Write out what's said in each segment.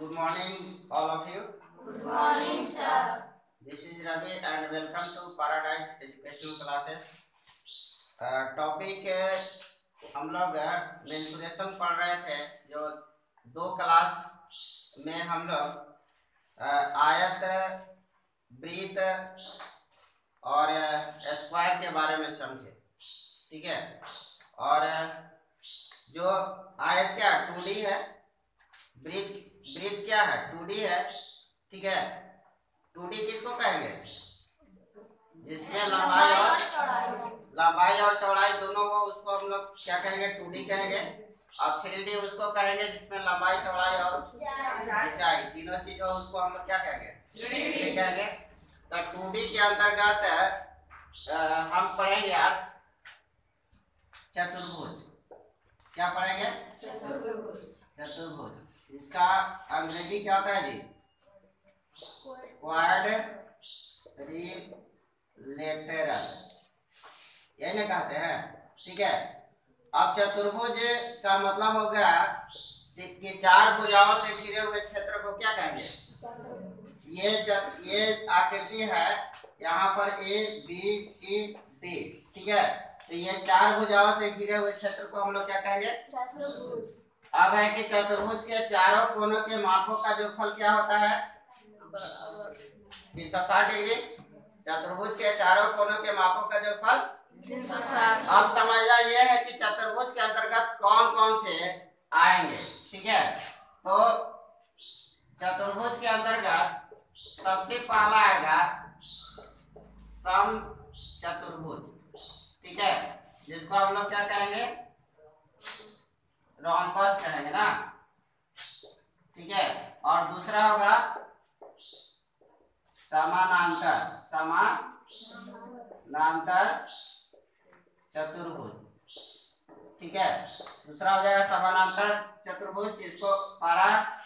Good morning, all of you. Good morning, sir. This is Ravi and welcome to Paradise Educational Classes. Topic हम लोग mensuration पढ़ रहे थे, जो 2 class में हम लोग आयत, वृत्त और स्क्वायर के बारे में समझे। ठीक है, और जो आयत क्या 2D है, वृत्त क्या है 2D है। ठीक है, 2D किसको कहेंगे? जिसमें लंबाई और चौड़ाई दोनों को, उसको हम लोग क्या कहेंगे? 2D कहेंगे। और 3D उसको कहेंगे जिसमें लंबाई, चौड़ाई और ऊंचाई तीनों चीज हो, उसको हम लोग क्या कहेंगे? 3D कहेंगे। तो 2D के अंतर्गत हम पढ़ेंगे आज चतुर्भुज। क्या पढ़ेंगे? चतुर्भुज। इसका अंग्रेजी क्या होता है जी? क्वाड्रिलेटरल, यही ना कहते हैं। ठीक है, अब चतुर्भुज का मतलब हो गया कि 4 भुजाओं से घिरे हुए क्षेत्र को क्या कहेंगे? ये आकृति है, यहाँ पर A B C D। ठीक है, तो ये 4 भुजाओं से घिरे हुए क्षेत्र को हम लोग क्या कहेंगे? चतुर्भुज। अब है कि चतुर्भुज के चारों कोनों के मापों का जोगफल क्या होता है? 360 डिग्री। चतुर्भुज के चारों कोनों के मापों का जोगफल 360। अब समझना ये है कि चतुर्भुज के अंतर्गत कौन कौन से आएंगे। ठीक है, तो चतुर्भुज के अंतर्गत सबसे पहला आएगा सम चतुर्भुज। ठीक है, जिसको हम लोग क्या करेंगे? रोम्बस कहेंगे ना। ठीक है, और दूसरा होगा समानांतर चतुर्भुज। ठीक है, दूसरा हो जाएगा समानांतर चतुर्भुज, इसको पैरालेलोग्राम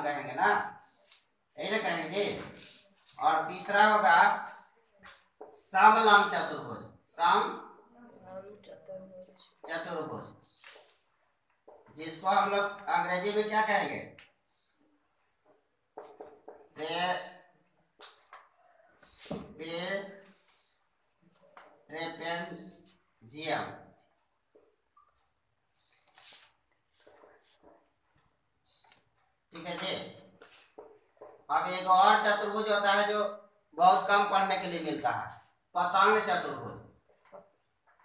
कहेंगे ना, यही ना कहेंगे। और तीसरा होगा समलंब चतुर्भुज। चतुर्भुज, जिसको हम लोग अंग्रेजी में क्या कहेंगे? ट्रेपेजियम। ठीक है जी। अब एक और चतुर्भुज होता है जो बहुत कम पढ़ने के लिए मिलता है, पतंग चतुर्भुज,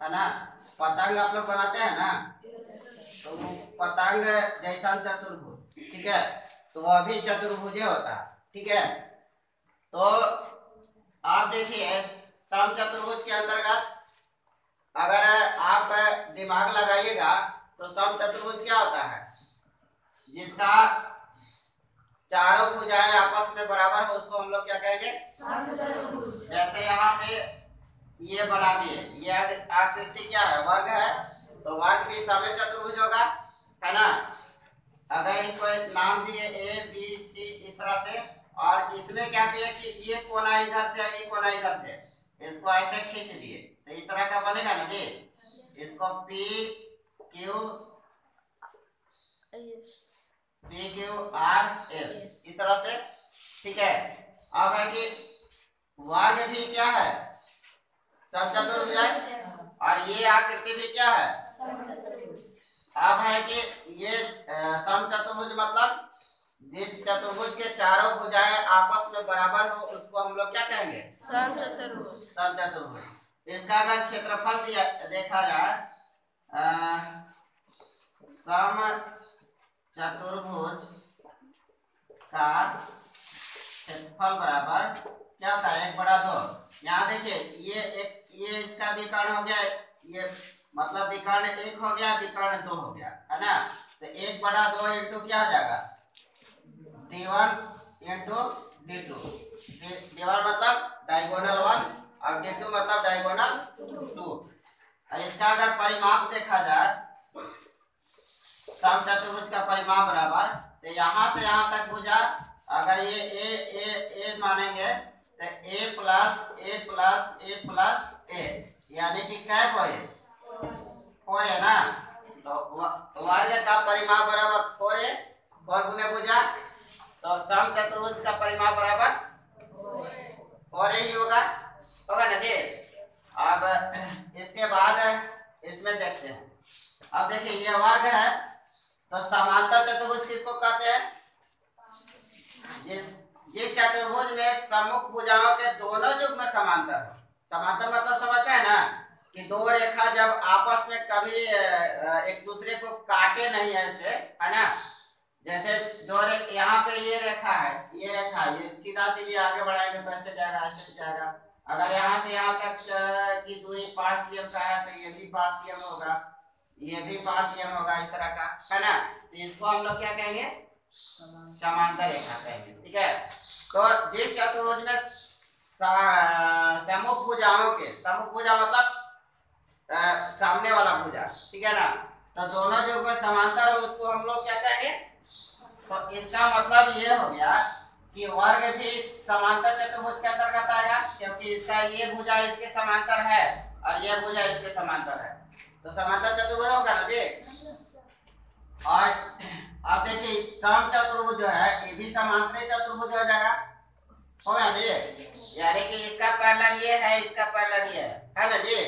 है ना। पतंग आप लोग बनाते हैं ना, तो पतंग जैसा चतुर्भुज। ठीक है, तो वह भी चतुर्भुज होता है। ठीक है, तो आप देखिए सम चतुर्भुज के अंतर्गत अगर आप दिमाग लगाइएगा तो सम चतुर्भुज क्या होता है? जिसका चारों भुजाएं आपस में बराबर हो, उसको हम लोग क्या कहेंगे? सम चतुर्भुज। जैसे यहाँ पे ये बना दिए, ये आकृति क्या है? वर्ग है, तो वर्ग भी सम चतुर्भुज होगा, है ना। अगर इसको नाम दिए A B C इस तरह से, और इसमें क्या किया कि ये कोना इधर से ये कोना इधर से, इसको ऐसे खींच दिए, तो इस तरह का बनेगा ना जी। इसको P Q R S इस तरह से। ठीक है, अब है कि वर्ग भी क्या है? समचतुर्भुज है, और ये आकृति भी क्या है? अब है कि ये समचतुर्भुज मतलब जिस चतुर्भुज के चारों भुजाएं आपस में बराबर हो, उसको हम लोग क्या कहेंगे? समचतुर्भुज। समचतुर्भुज। इसका अगर क्षेत्रफल देखा जाए, सम चतुर्भुज का क्षेत्रफल बराबर क्या होता है? 1/2। यहाँ देखिए ये इसका विकर्ण हो गया, ये मतलब विकर्ण 1 हो गया, विकर्ण 2 हो गया, है ना। तो 1/2 इंटू क्या हो जाएगा? D1 into D2। D1 मतलब डायगोनल 1 और D2 मतलब डायगोनल 2। और इसका अगर परिमाप देखा जाए, सम चतुर्भुज का परिमाप बराबर, तो यहाँ से यहाँ तक भुजा अगर ये A मानेंगे तो A plus A plus A plus A, यानी कि क्या 4 है ना। तो वर्ग का परिमाप बराबर 4a, 4 गुने भुजा, तो सम चतुर्भुज का परिमाप बराबर 4a ही होगा ना जी। अब इसके बाद इसमें देखते हैं। अब देखिए ये वर्ग है, तो समांतर चतुर्भुज किसको कहते हैं? जिस चतुर्भुज में सम्मुख भुजाओं के दोनों युग्म समांतर हो। समांतर मतलब समझते हैं ना कि दो रेखा जब आपस में कभी एक दूसरे को काटे नहीं ऐसे, है ना। जैसे दो रेखा, यहाँ पे ये रेखा है, ये रेखा, ये सीधा सीधी आगे बढ़ाएंगे तो ऐसे जाएगा, ऐसे जाएगा। अगर यहाँ से यहाँ तक की दूरी 5 cm का है तो ये भी 5 cm होगा, ये भी 5 cm होगा, इस तरह का, है ना। तो इसको हम लोग क्या कहेंगे? समांतर रेखा कहेंगे, ठीक है। तो जिस चतुर्भुज में सम्मुख भुजाओं के, सम्मुख भुजा मतलब सामने वाला भुजा, ठीक है ना, तो दोनों जो में समांतर है उसको हम लोग क्या कहेंगे? तो इसका मतलब ये हो गया कि वर्ग भी समांतर चतुर्भुज के अंतर्गत आएगा, क्योंकि इसका ये भुजा इसके समांतर है और ये भुजा इसके समांतर है, तो समांतर चतुर्भुज होगा ना जी। और आप देखिए सम चतुर्भुज जो है ये भी समांतरी चतुर्भुज हो जाएगा, होगा ना जी। यानी कि इसका पैरेलल ये है, इसका पैरेलल ये है ना जी।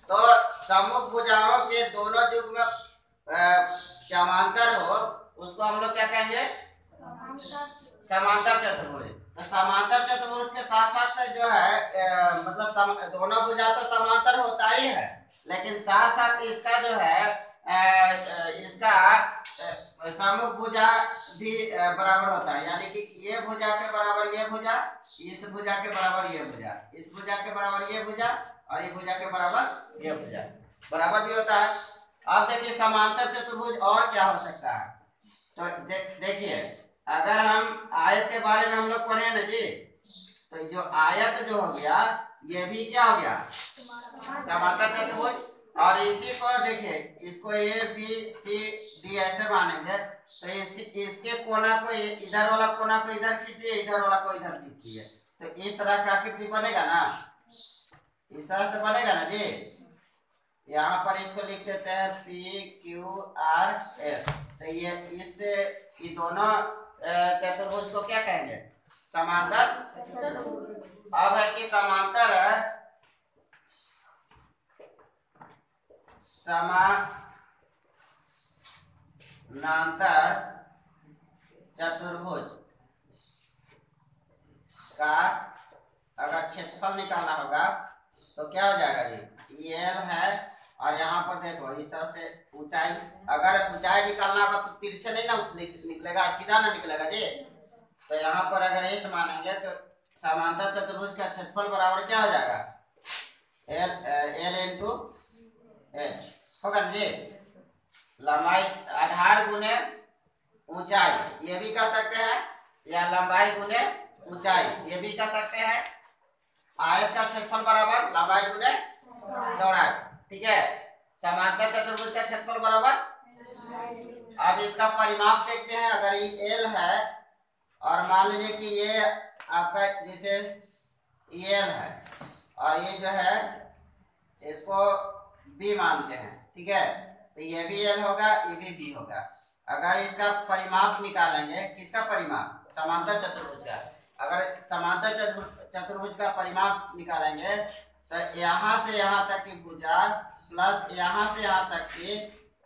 तो सम्मुख भुजाओं के दोनों युग्म समांतर हो उसको हम लोग क्या कहेंगे? समांतर चतुर्भुज। तो समांतर चतुर्भुज के साथ साथ जो है मतलब दोनों भुजा तो समांतर होता ही है, लेकिन साथ साथ इसका जो है इसका सम्मुख भुजा भी बराबर होता है। यानी कि ये भुजा के बराबर ये भुजा, इस भुजा के बराबर ये भुजा, इस भुजा के बराबर ये भुजा और ये भुजा के बराबर ये भुजा बराबर भी होता है। अब देखिए समांतर चतुर्भुज और क्या हो सकता है? तो देखिए अगर हम आयत के बारे में हम लोग पढ़े ना जी, तो जो आयत जो हो गया ये भी क्या हो गया? समांतर चतुर्भुज। और इसी को देखिए, इसको ए बी सी डी ऐसे मानेंगे, तो इसके कोना को इधर वाला कोना को इधर खींचिए, इधर वाला को इधर खींचिए, तो इस तरह का आकृति बनेगा ना, इस तरह से बनेगा ना जी। यहाँ पर इसको लिख देते हैं पी क्यू आर एस। तो ये दोनों चतुर्भुज को क्या कहेंगे? समांतर। अब है कि समांतर समानांतर चतुर्भुज का अगर क्षेत्रफल निकालना होगा तो क्या हो जाएगा जी? एल है और यहाँ पर देखो इस तरह से ऊंचाई, अगर ऊंचाई निकालना होगा तो तिरछे नहीं ना निकलेगा, सीधा ना निकलेगा जी। तो यहाँ पर अगर एच मानेंगे तो समांतर चतुर्भुज का क्षेत्रफल बराबर क्या हो जाएगा? एल इंटू एच होगा जी। लंबाई आधार गुने ऊंचाई ये भी कर सकते हैं, या लंबाई गुने ऊंचाई ये भी कर सकते हैं। आयत का क्षेत्रफल बराबर लंबाई गुने चौड़ाई, ठीक है। समांतर चतुर्भुज का क्षेत्रफल बराबर, अब इसका परिमाप देखते हैं। अगर ये एल है और मान लीजिए कि ये आपका जैसे एल है और ये जो है इसको बी मानते हैं, ठीक है, तो ये भी एल होगा, ये भी बी होगा। अगर इसका परिमाप निकालेंगे, किसका परिमाप? समांतर चतुर्भुज का। अगर समांतर चतुर्भुज का परिमाप निकालेंगे तो यहाँ से यहाँ तक की भुजा प्लस यहाँ से यहाँ तक की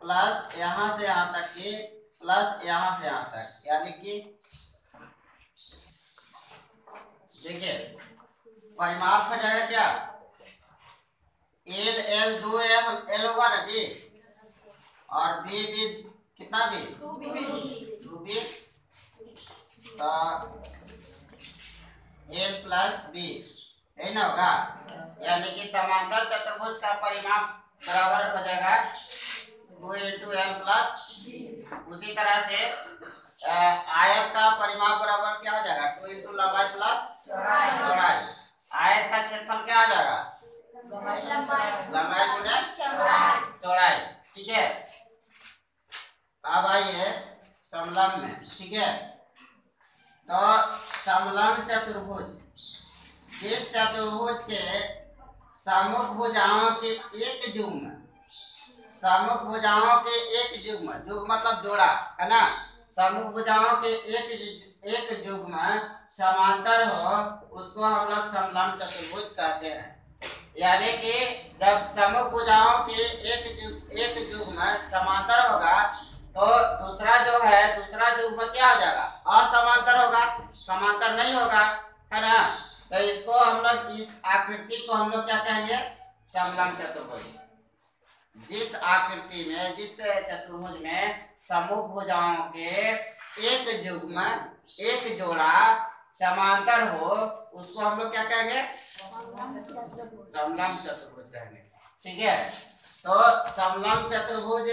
प्लस यहाँ से यहाँ तक की प्लस यहाँ से यहाँ तक, यानी कि देखिए परिमाप हो जाएगा क्या? एल एल 2 एल होगा ना जी, और बी बी कितना बी? 2 बी, तो एल प्लस बी यही ना होगा। यानी कि समांतर चतुर्भुज का परिमाप बराबर हो जाएगा 2 इंटू एल प्लस बी। उसी तरह से आयत का परिमाप बराबर क्या हो जाएगा? 2 इंटू लंबाई प्लस चौड़ाई। आयत का क्षेत्रफल क्या हो जाएगा? लंबाई गुने चौड़ाई, ठीक है। अब आइए समलंब में, ठीक है। तो समलंब चतुर्भुज, जिस चतुर्भुज के सम्मुख भुजाओं के एक युग्म सम्मुख भुजाओं के एक युग्म, युग्म मतलब जोड़ा है ना, सम्मुख भुजाओं के एक युग्म समांतर हो उसको हम लोग समलंब चतुर्भुज कहते हैं। यानी कि जब सम्मुख भुजाओं के एक युग्म समांतर होगा तो दूसरा जो है दूसरा युग्म क्या हो जाएगा, असमांतर होगा, समांतर नहीं होगा, है ना। तो इसको हम लोग, इस आकृति को हम लोग क्या कहेंगे, समलंब चतुर्भुज। जिस आकृति में, जिस चतुर्भुज में सम्मुख भुजाओं के एक युग्म, एक जोड़ा समांतर हो उसको हम लोग क्या कहेंगे, समलंब चतुर्भुज कहेंगे। ठीक है, तो समलंब चतुर्भुज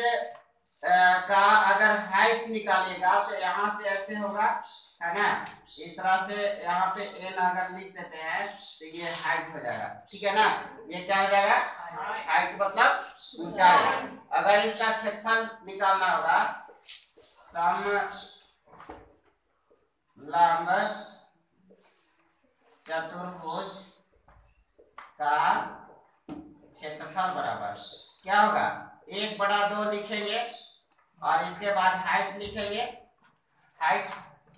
का अगर हाइट निकालिएगा तो यहाँ से ऐसे होगा, है ना, इस तरह से यहाँ पे n अगर लिख देते हैं तो ये हाइट हो जाएगा। ठीक है ना, ये क्या हो जाएगा, हाइट मतलब ऊंचाई। अगर इसका क्षेत्रफल निकालना होगा, समलंब चतुर्भुज का क्षेत्रफल बराबर क्या होगा, 1/2 लिखेंगे और इसके बाद हाइट लिखेंगे, हाइट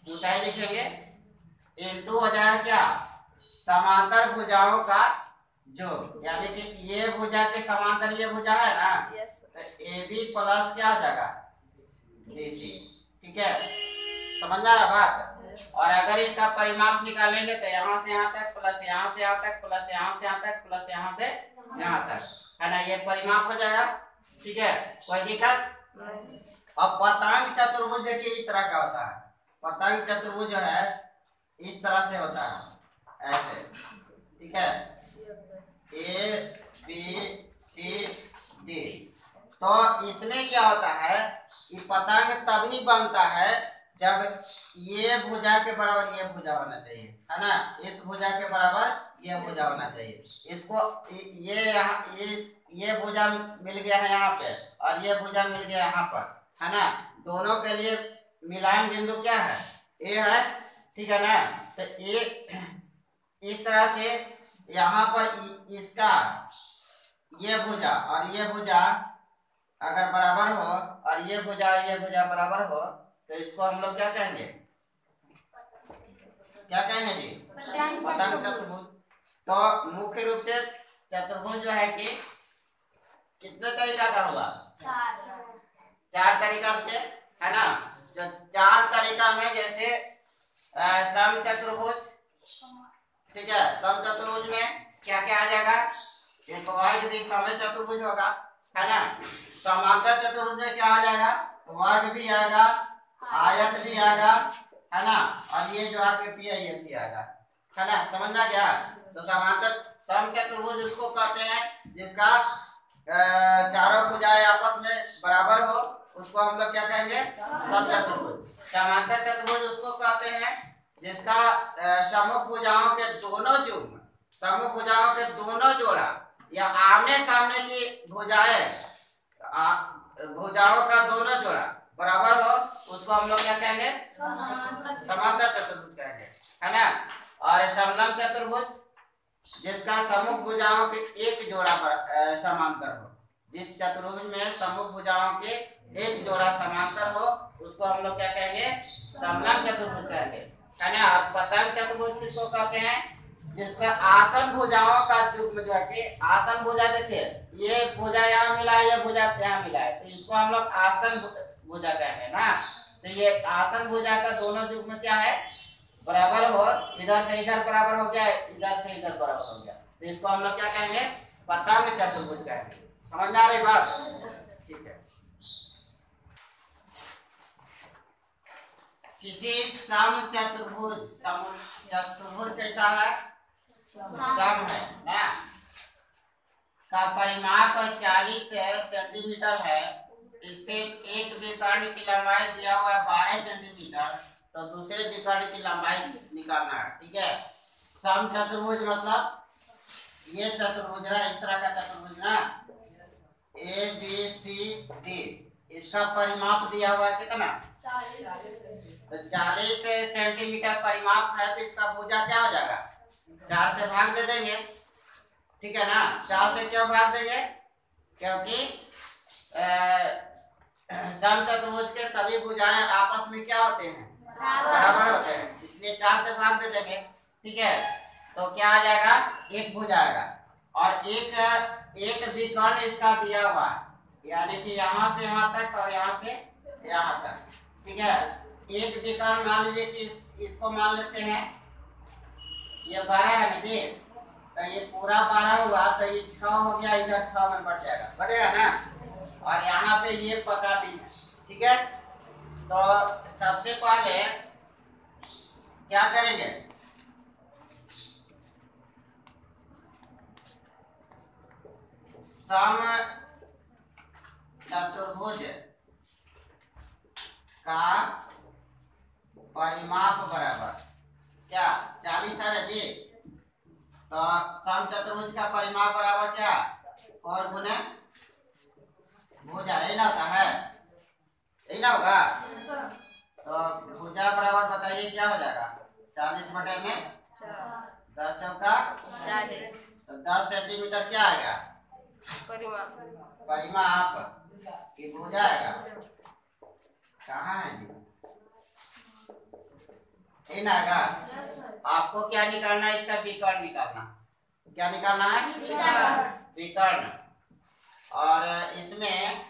ऊंचाई लिखेंगे, इनटू हो जाएगा क्या, समांतर भुजाओं का जोड़। यानी कि ये भुजा के समांतर ये भुजा है ना, तो AB प्लस क्या हो जाएगा, BC। ठीक है, समझ में आ रहा बात। और अगर इसका परिमाप निकालेंगे तो यहाँ से यहाँ तक प्लस यहाँ से यहाँ तक प्लस यहाँ से यहाँ तक प्लस यहाँ से यहाँ तक, है ना, ये परिमाप हो जाएगा। ठीक है, कोई दिक्कत। अब पतंग चतुर्भुज देखिए इस तरह का होता है। पतंग चतुर्भुज जो है इस तरह से होता है, ऐसे। ठीक है, ABCD। तो इसमें क्या होता है कि पतंग तभी बनता है जब ये भुजा के बराबर ये भुजा होना चाहिए, है ना, इस भुजा के बराबर ये भुजा होना चाहिए। इसको ये भुजा मिल गया है यहाँ पे और ये भुजा मिल गया यहाँ पर, है ना, दोनों के लिए मिलान बिंदु क्या है, ए है। ठीक है ना, तो ए इस तरह से यहाँ पर इसका ये भुजा और ये भुजा अगर बराबर हो और ये भुजा बराबर हो तो इसको हम लोग क्या कहेंगे, क्या कहेंगे जी, पतंग चतुर्भुज। तो मुख्य रूप से चतुर्भुज जो है कि कितने तरीका का होगा, 4 तरीका से, है ना। जो 4 तरीका में जैसे सम चतुर्भुज, ठीक है, सम चतुर्भुज में क्या क्या आ जाएगा, एक वर्ग भी समय चतुर्भुज होगा, है ना। समांतर चतुर्भुज में क्या आ जाएगा, वर्ग भी आएगा, आयत भी आएगा, है ना, और ये जो आकृति है ये भी आएगा, है ना, समझ में आ गया। तो समांतर सम चतुर्भुज उसको कहते हैं जिसका चारों भुजाएं आपस में बराबर हो, उसको हम लोग क्या कहेंगे, सम चतुर्भुज। समांतर चतुर्भुज उसको कहते हैं जिसका सम्मुख भुजाओं के दोनों युग्म, सम्मुख भुजाओं के दोनों जोड़ा या आमने सामने की भुजाओं का दोनों जोड़ा बराबर हो, उसको हम लोग क्या कहेंगे, समांतर चतुर्भुज कहेंगे, है ना। और समलंब चतुर्भुज जिसका सम्मुख भुजाओं के एक जोड़ा समांतर हो, जिस चतुर्भुज में सम्मुख भुजाओं के एक जोड़ा समांतर हो उसको हम लोग क्या कहेंगे, समलंब चतुर्भुज कहेंगे, है ना। और पतंग चतुर्भुज किसको कहते हैं, जिसका आसन भुजाओं का युग्म जो है कि आसन भुजा, देखिए ये भुजा यहाँ मिला है, ये भुजा यहाँ मिला है, तो इसको हम लोग आसन भुजा कहेंगे ना। तो ये आसन भुजा का दोनों युग्म क्या है, बराबर हो, इधर से इधर बराबर हो गया, इधर से इधर बराबर हो गया, तो इसको हम लोग क्या कहेंगे, पतंग चतुर्भुज कहेंगे। समझ में आ रही बात, ठीक है। किसी सम चतुर्भुज, चतुर्भुज कैसा है, सम है ना, का परिमाप 40 सेंटीमीटर है, इसके एक विकर्ण की लंबाई दिया हुआ है 12 सेंटीमीटर, तो दूसरे विकर्ण की लंबाई निकालना है। ठीक है, सम चतुर्भुज मतलब ये चतुर्भुज ना, इस तरह का चतुर्भुज ना, ABCD, इसका परिमाप दिया हुआ है कितना, 40। तो 40 सेंटीमीटर परिमाप है, तो इसका भुजा क्या हो जाएगा, 4 से भाग दे देंगे। ठीक है ना, 4 से क्यों भाग देंगे, क्योंकि समचतुर्भुज के सभी भुजाएं आपस में क्या होते हैं? बराबर होते हैं, इसलिए 4 से भाग दे देंगे। ठीक है, तो क्या आ जाएगा? एक भुजा आएगा और एक विकर्ण इसका दिया हुआ है, यानी कि यहाँ से यहाँ तक और यहाँ से यहाँ तक। ठीक है, एक विकर्ण मान लीजिए कि इसको मान लेते हैं ये 12 है निधि, तो ये पूरा 12 हुआ तो ये 6 हो गया, इधर 6 में बढ़ जाएगा, बढ़ेगा ना। और यहाँ पे ये पता दी। ठीक है, तो सबसे पहले क्या करेंगे? सम चतुर्भुज का परिमाप बराबर क्या? 40 है जी। तो सम चतुर्भुज का परिमाप बराबर क्या? 4 गुने भुजा, यही ना होता है, यही ना होगा। तो भुजा बराबर बताइए क्या हो जाएगा? 40 बटे में 10 चौका 40। तो 10 सेंटीमीटर क्या आएगा? परिमाप की भुजा आएगा। कहाँ है जी? इन आएगा। आपको क्या निकालना है? इसका विकर्ण निकालना। क्या निकालना है? विकर्ण। और इसमें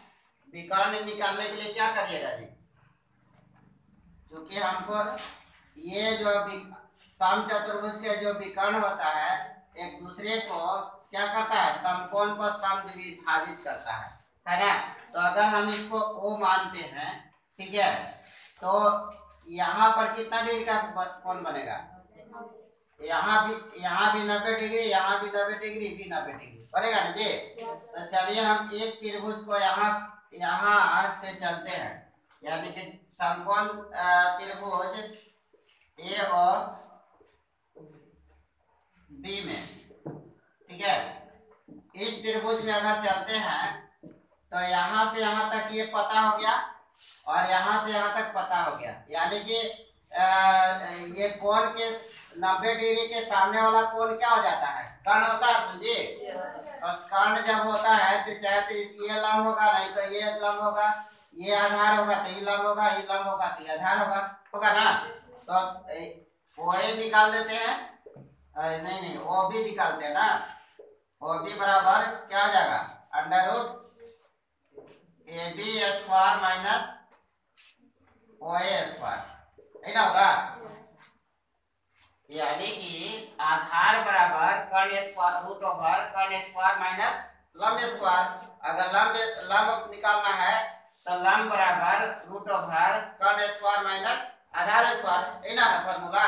विकर्ण निकालने के लिए क्या करिएगा जी? क्योंकि हमको ये जो सम चतुर्भुज के जो विकर्ण होता है एक दूसरे को क्या करता है? समकोण पर समद्विभाजित करता है ना। तो अगर हम इसको O मानते हैं, ठीक है, तो यहाँ पर कितना डिग्री का कोण बनेगा? यहाँ भी 90 डिग्री, यहाँ भी 90 डिग्री, भी 90 डिग्री बनेगा ना जी। तो चलिए हम एक त्रिभुज को यहाँ से चलते हैं, यानी कि समकोण त्रिभुज ए और बी में। ठीक है, इस त्रिभुज में अगर चलते हैं तो यहाँ से यहाँ तक ये पता हो गया और यहाँ से यहाँ तक पता हो गया, यानी कि ये कोण के 90 डिग्री के सामने वाला कोण क्या हो जाता है? कर्ण होता है जी। और कर्ण जब होता है तो चाहे तो ये लंब होगा, नहीं तो ये लंब होगा, ये आधार होगा तो ये लंब होगा, ये लंब होगा तो ये आधार होगा ना। तो वो निकाल देते हैं, नहीं वो भी निकालते हैं ना। वो भी बराबर क्या हो जाएगा? Under root AB square minus OA square, ना होगा। यानी कि आधार बराबर कर्ण स्क्वायर रूट ओवर कर्ण स्क्वायर माइनस लंब स्क्वायर। अगर लंब निकालना है तो लंब बराबर रूट ओवर कर्ण स्क्वायर माइनस आधार स्क्वायर, है ना फॉर्मूला।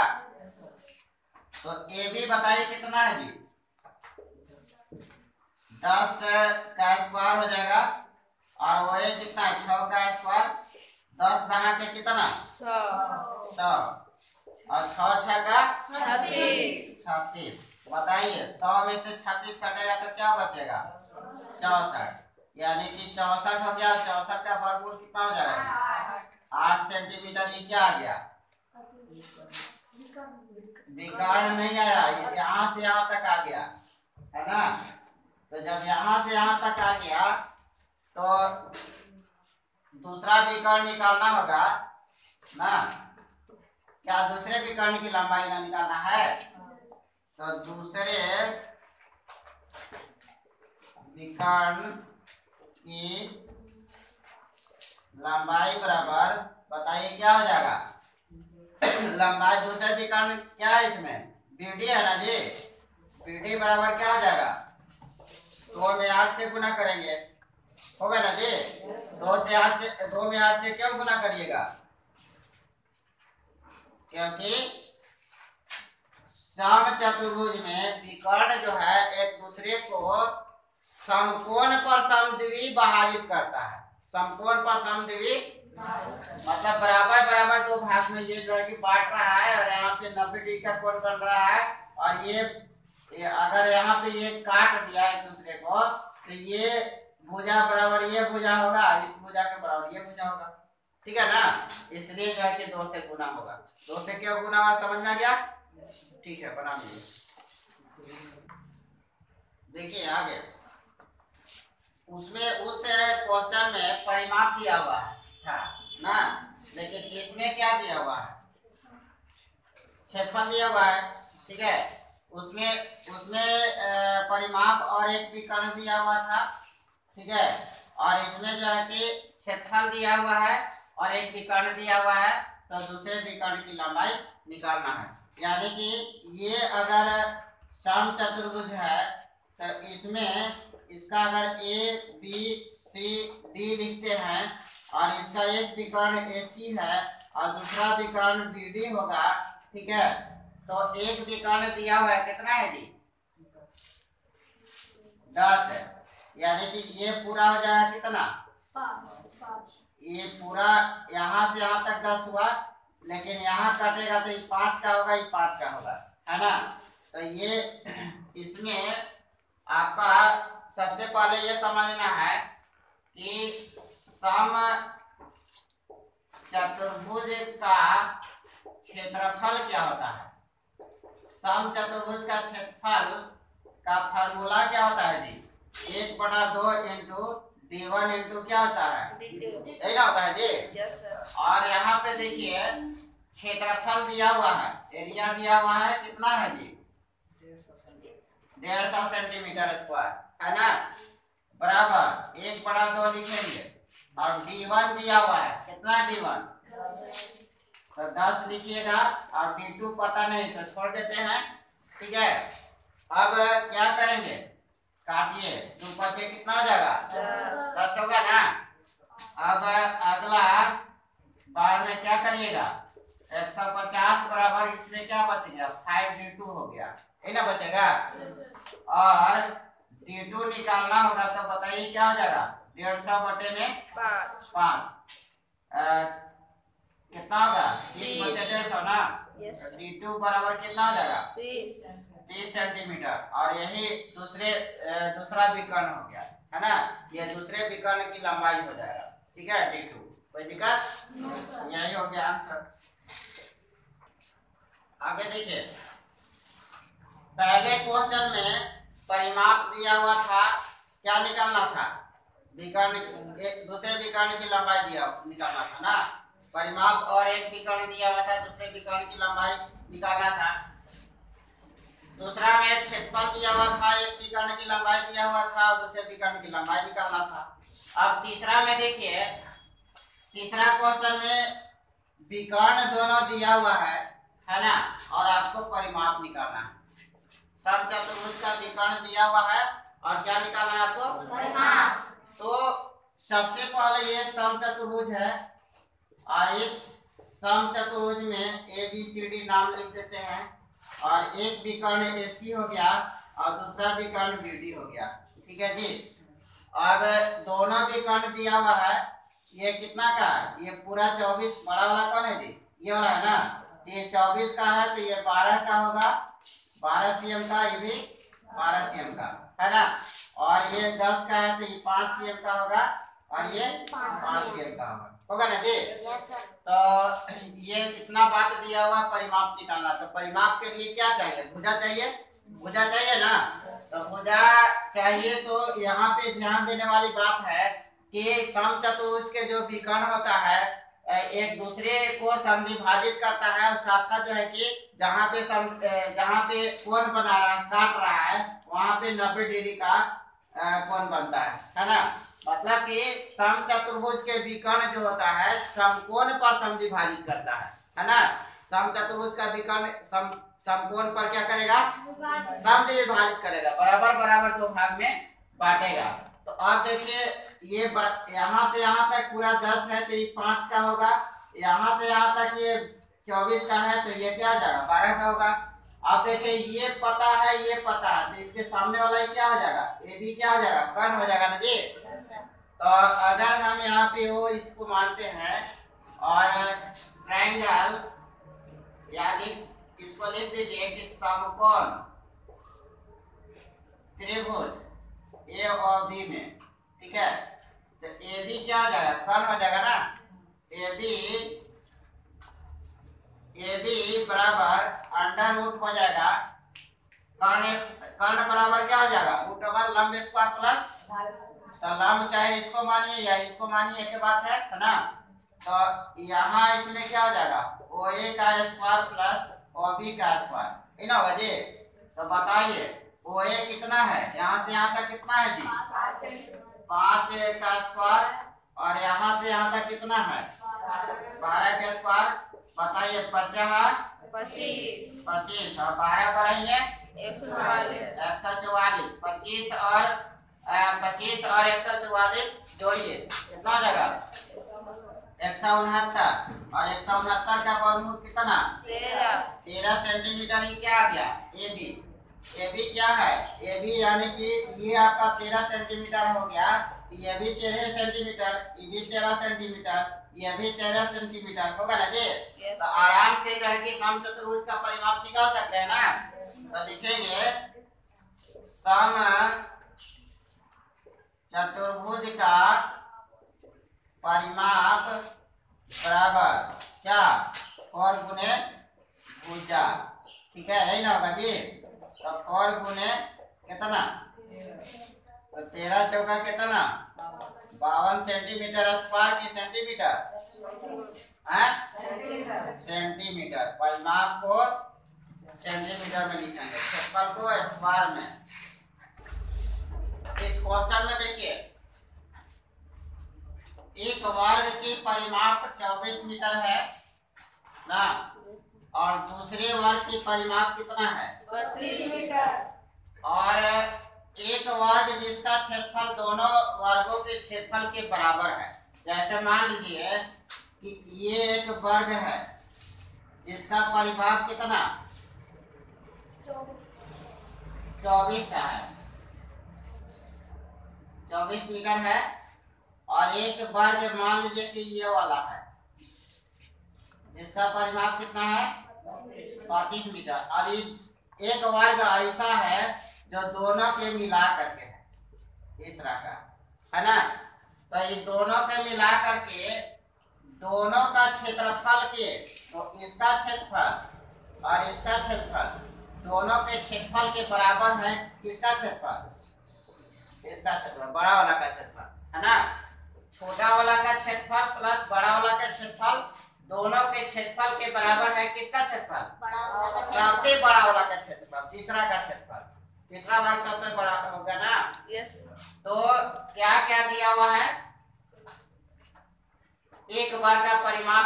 तो AB बताइए कितना है जी? 10 का स्क्वायर हो जाएगा और OA कितना है? 6 का स्क्वायर, 10 दाना के कितना? 100 और 6 6 का 36। बताइए 100 में से 36 कटेगा तो क्या बचेगा? 64, यानी कि 64 हो गया। 64 का वर्गमूल कितना हो जाएगा? 8 सेंटीमीटर। ये क्या आ गया? विकर्ण नहीं आया, यहाँ से यहाँ तक आ गया, है ना। तो जब यहाँ से यहाँ तक आ गया तो दूसरा विकर्ण निकालना होगा ना। क्या दूसरे विकर्ण की लंबाई ना निकालना है? तो दूसरे विकर्ण की लंबाई बराबर बताइए क्या हो जाएगा? लंबाई दूसरे विकर्ण क्या है इसमें? BD है ना जी। BD बराबर क्या हो जाएगा? 2 में 8 से गुना करेंगे, होगा ना जी। 2 में 8 से क्यों गुना करिएगा? क्योंकि सम चतुर्भुज में विकर्ण जो है एक दूसरे को समकोण पर समद्विभाजित करता है। समकोण पर समद्वि मतलब बराबर बराबर 2 भाग में ये जो है कि बांट रहा है और यहाँ पे 90 डिग्री का कोण बन रहा है। और ये अगर यहाँ पे ये काट दिया एक दूसरे को तो ये भुजा बराबर ये भुजा होगा, इस भुजा के बराबर ये भुजा होगा। ठीक है ना, इसलिए जो है कि 2 से गुना होगा। 2 से क्यों गुना हुआ समझ में आ गया? ठीक है, बना लीजिए। देखिए आगे उसमें उस क्वेश्चन में परिमाप दिया हुआ था ना, लेकिन इसमें क्या दिया हुआ है, क्षेत्रफल दिया हुआ है। ठीक है, उसमें उसमें परिमाप और एक विकर्ण दिया हुआ था। ठीक है, और इसमें जो है कि क्षेत्रफल दिया हुआ है और एक विकर्ण दिया हुआ है, तो दूसरे विकर्ण की लंबाई निकालना है। यानी कि ये अगर समचतुर्भुज है तो इसमें इसका अगर ए बी सी डी लिखते हैं और इसका एक विकर्ण AC है और दूसरा विकर्ण BD होगा। ठीक है, तो एक विकर्ण दिया हुआ है कितना है जी, 10 है। यानी कि ये पूरा हो जाएगा कितना, ये पूरा यहाँ से यहाँ तक 10 हुआ, लेकिन यहाँ कटेगा तो ये 5 का होगा, ये 5 का होगा, है ना। तो ये इसमें आपका सबसे पहले ये समझना है कि समचतुर्भुज का क्षेत्रफल क्या होता है। समचतुर्भुज का क्षेत्रफल का फार्मूला क्या होता है जी, 1/2 इंटू D1 इंटू क्या होता है, यही ना होता है जी। और यहाँ पे देखिए क्षेत्रफल दिया हुआ है, एरिया दिया हुआ है, कितना है जी, 150 सेंटीमीटर स्क्वायर, है ना, बराबर 1/2 लिखेंगे। और D1 दिया हुआ है, कितना D1, तो 10 लिखिएगा, और D2 पता नहीं तो छोड़ देते हैं। ठीक है, अब क्या करेंगे, काटिए, 2 बचे कितना हो जाएगा, 10 होगा ना। अब अगला बार में क्या करिएगा, 150 बराबर इसमें क्या बच गया, 5D2 हो गया, ये ना बचेगा। और D2 निकालना होगा तो बताइए क्या हो जाएगा, 150 बटे में 5 कितना होगा, 30 बटे 150 ना। D2 बराबर कितना हो जाएगा, 30 सेंटीमीटर। और यही दूसरा विकर्ण हो गया, है ना, ये दूसरे विकर्ण की लंबाई हो जाएगा। ठीक है, D2, कोई दिक्कत, यही हो गया आंसर। आगे देखिए, पहले क्वेश्चन में परिमाप दिया हुआ था, क्या निकालना था, विकर्ण, दूसरे विकर्ण की लंबाई निकालना था ना। परिमाप और एक विकर्ण दिया हुआ था, दूसरे विकर्ण की लंबाई निकालना था। दूसरा में क्षेत्रफल दिया हुआ था, एक विकर्ण की लंबाई दिया हुआ था और दूसरे विकर्ण की लंबाई निकालना था। अब तीसरा में देखिए, तीसरा क्वेश्चन में विकर्ण दोनों दिया हुआ है ना, और आपको परिमाप निकालना है। समचतुर्भुज का विकर्ण दिया हुआ है और क्या निकालना है आपको, परिमाप। तो सबसे पहले ये समचतुर्भुज है और इस समचतुर्भुज में ABCD नाम लिख देते हैं, और एक विकर्ण AC हो गया और दूसरा विकर्ण BD हो गया। ठीक है जी, अब दोनों विकर्ण दिया हुआ है, ये कितना का है, ये पूरा 24, बड़ा वाला कौन है जी, ये वाला है ना, ये 24 का है तो ये 12 का होगा, 12 cm का, ये भी 12 cm का, है ना। और ये 10 का है तो ये 5 cm का होगा और ये 5 cm का होगा ना जी। तो ये इतना बात दिया हुआ, परिमाप निकालना। तो परिमाप के लिए क्या चाहिए, भुजा चाहिए, भुजा चाहिए ना। तो भुजा चाहिए तो यहाँ पे ध्यान देने वाली बात है कि समचतुर्भुज के जो विकर्ण होता है एक दूसरे को समद्विभाजित करता है, और साथ साथ जो है कि जहाँ पे कोण बना रहा, काट रहा है, वहाँ पे 90 डिग्री का कोण बनता है ना। मतलब कि समचतुर्भुज के विकर्ण जो होता है समकोण पर समद्विभाजित करता है ना। समचतुर्भुज का विकर्ण समकोण पर क्या करेगा, समद्विभाजित करेगा, बराबर बराबर 2 भाग में बांटेगा। तो आप देखिए, ये यहाँ से यहाँ तक पूरा 10 है तो ये 5 का होगा, यहाँ से यहाँ तक ये 24 का है तो ये क्या हो जाएगा, 12 का होगा। आप देखिए, ये पता है, ये पता है, तो इसके सामने वाला ये क्या हो जाएगा, ये भी क्या हो जाएगा, कर्ण हो जाएगा ना जी। तो अगर हम यहाँ पे वो इसको मानते हैं और ट्रायंगल, यानी इसको लिख दीजिए कि समकोण त्रिभुज A और B में, ठीक है, तो AB क्या हो जाएगा, कर्ण हो जाएगा ना। AB बराबर अंडर रूट हो जाएगा, कर्ण बराबर क्या हो जाएगा, √1 लंब स्क्वायर प्लस तो लंब चाहे इसको मानिए या इसको मानिए, एक बात है ना। तो यहाँ इसमें क्या हो जाएगा, OA का स्क्वायर प्लस OB का स्क्वायर, है ना होगा जी। तो बताइए OA कितना है, यहाँ से यहाँ तक कितना है जी, 5 का स्क्वायर, और यहाँ से यहाँ तक कितना है 12 का स्क्वायर। बताइए 50 25 और 12 बढ़ाइए 144, 25 और 144 जोड़िए कितना हो जाएगा 169, और 169 का वर्गमूल कितना 13 सेंटीमीटर। ये क्या आ गया AB क्या है, AB यानी कि ये आपका 13 सेंटीमीटर हो गया, ये भी 13 सेंटीमीटर, ये भी 13 सेंटीमीटर, ये भी 13 सेंटीमीटर होगा ना जी। तो आराम से जो है कि समचतुर्भुज का परिमाप निकाल सकते हैं ना। तो लिखेंगे सम चतुर्भुज का परिमाप बराबर क्या, और गुने भुजा, ठीक है, यही ना होगा जी। तो और गुने कितना, तो 13 चौका कितना 52 सेंटीमीटर स्क्वायर की सेंटीमीटर है सेंटीमीटर। परिमाप को सेंटीमीटर में लिखेंगे, क्षेत्रफल को स्क्वायर में। इस क्वेश्चन में देखिए एक वर्ग की परिमाप 24 मीटर है ना, और दूसरे वर्ग की परिमाप कितना है 32 मीटर, और एक वर्ग जिसका क्षेत्रफल दोनों वर्गों के क्षेत्रफल के बराबर है। जैसे मान लीजिए कि ये एक वर्ग है जिसका परिमाप कितना 24 का है, 24 मीटर है, और एक वर्ग मान लीजिए कि ये वाला है जिसका परिमाप कितना है 35 मीटर, और एक वर्ग ऐसा है जो दोनों के मिला करके है इस तरह का, है ना। तो ये दोनों के मिला करके दोनों का क्षेत्रफल के, तो इसका क्षेत्रफल और इसका क्षेत्रफल दोनों के क्षेत्रफल के बराबर है। किसका क्षेत्रफल, इसका क्षेत्रफल, बड़ा वाला का क्षेत्रफल, है ना। छोटा वाला का क्षेत्रफल प्लस बड़ा वाला का क्षेत्रफल दोनों के क्षेत्रफल के बराबर है। किसका क्षेत्रफल, सबसे बड़ा वाला का क्षेत्रफल, तीसरा का क्षेत्रफल, तीसरा भाग सबसे बड़ा होगा ना। यस। तो क्या क्या दिया हुआ है, एक वर्ग का परिमाप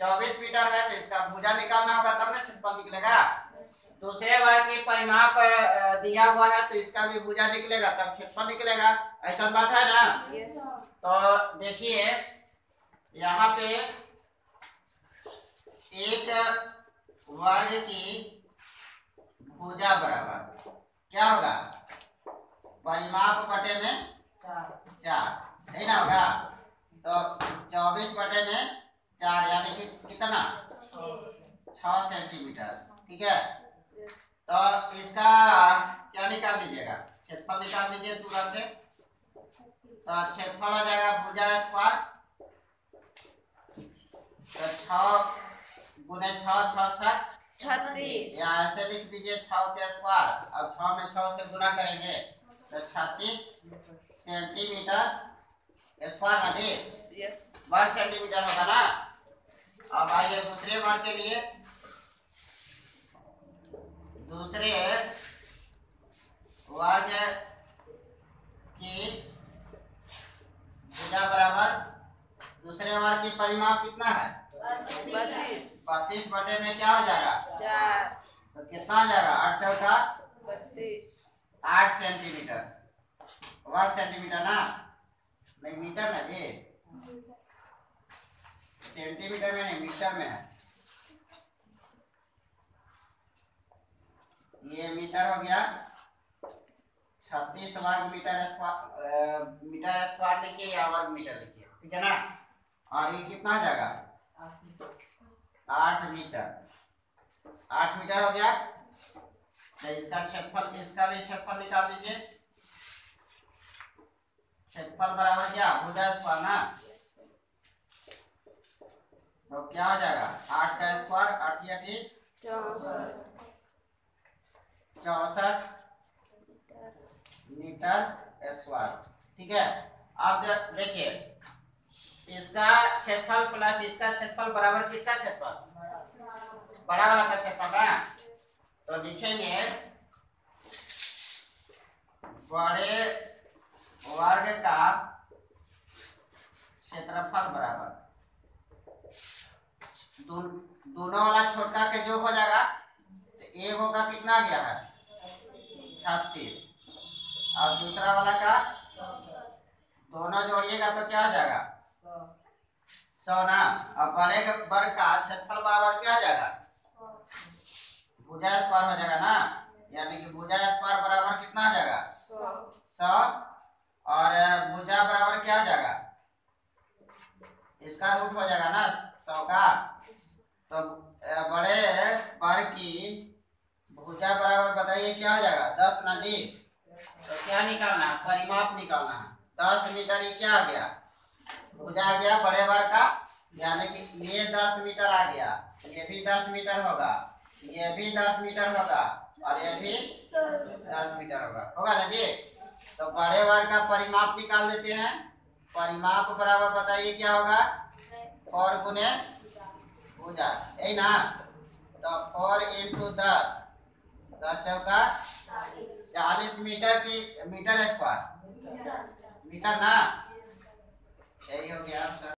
24 मीटर है, तो इसका भुजा निकालना होगा तब ना क्षेत्रफल निकलेगा। दूसरे वर्ग की परिमाप दिया हुआ है, तो इसका भी भुजा निकलेगा तब क्षेत्रफल निकलेगा, ऐसा बात है ना। यस। तो देखिए यहाँ पे एक वर्ग की भुजा बराबर क्या होगा, परिमाप बटे में 4, है ना होगा। तो 24 बटे में 4 यानी कि कितना 6 सेंटीमीटर, ठीक है। तो इसका क्या निकाल दीजिएगा, क्षेत्रफल निकाल दीजिए तुरंत से। तो क्षेत्रफल हो जाएगा भुजा स्क्वायर, तो 6 गुने 6 6 36, या ऐसे लिख दीजिए 6 के स्क्वायर। अब 6 में 6 से गुना करेंगे तो 36 सेंटीमीटर स्क्वायर ना जी, यस। वर्ग सेंटीमीटर होगा ना। अब आइए दूसरे वर्ग के लिए, दूसरे वर्ग की भुजा बराबर, दूसरे वर्ग की परिमाप कितना है 32, 32 बटे में क्या हो जाएगा 4, तो कितना हो जाएगा 8 चौका 32, 8 सेंटीमीटर, वर्ग सेंटीमीटर ना, नहीं मीटर ना जी, सेंटीमीटर में नहीं मीटर में है। ये मीटर हो गया, 36 वर्ग मीटर स्क्वायर लिखिए या वर्ग मीटर लिखिए, ठीक है ना। और ये कितना हो जाएगा 8 मीटर, 8 मीटर हो गया। तो इसका क्षेत्रफल, इसका भी क्षेत्रफल निकाल दीजिए। क्षेत्रफल बराबर क्या भुजा स्क्वायर ना, तो क्या हो जाएगा 8 का स्क्वायर 8 या 64 मीटर स्क्वायर, ठीक है। अब देखिए, इसका क्षेत्रफल प्लस इसका क्षेत्रफल बराबर किसका क्षेत्रफल? बड़ा वाला का क्षेत्रफल है। तो लिखेंगे बड़े वर्ग का क्षेत्रफल बराबर दोनों वाला छोटा के योग हो जाएगा। तो एक होगा कितना आ गया है 36, और दूसरा वाला का दोनों जोड़िएगा तो क्या हो जाएगा 100 ना। अब बड़े वर्ग का क्षेत्रफल बराबर क्या हो जाएगा भुजा स्क्वायर हो जाएगा ना, यानी कि भुजा स्क्वायर बराबर कितना आ जाएगा 100, और भुजा बराबर क्या हो जाएगा इसका रूट हो जाएगा ना 100 का। तो बड़े वर्ग की भुजा बराबर बताइए क्या हो जाएगा 10 ना जी। तो क्या निकालना है परिमाप निकालना है। 10 मीटर ये क्या आ गया भुजा आ गया बड़े वर्ग का, यानी कि ये 10 मीटर आ गया, ये भी 10 मीटर होगा, ये भी 10 मीटर होगा, और ये भी 10 मीटर होगा ना जी। तो बड़े वर्ग का परिमाप निकाल देते हैं। परिमाप बराबर बताइए क्या होगा 4 गुने भुजा, यही ना। तो 4 इंटू 10, 10 चौका 40 मीटर की मीटर स्क्वायर मीटर ना, यही हो गया।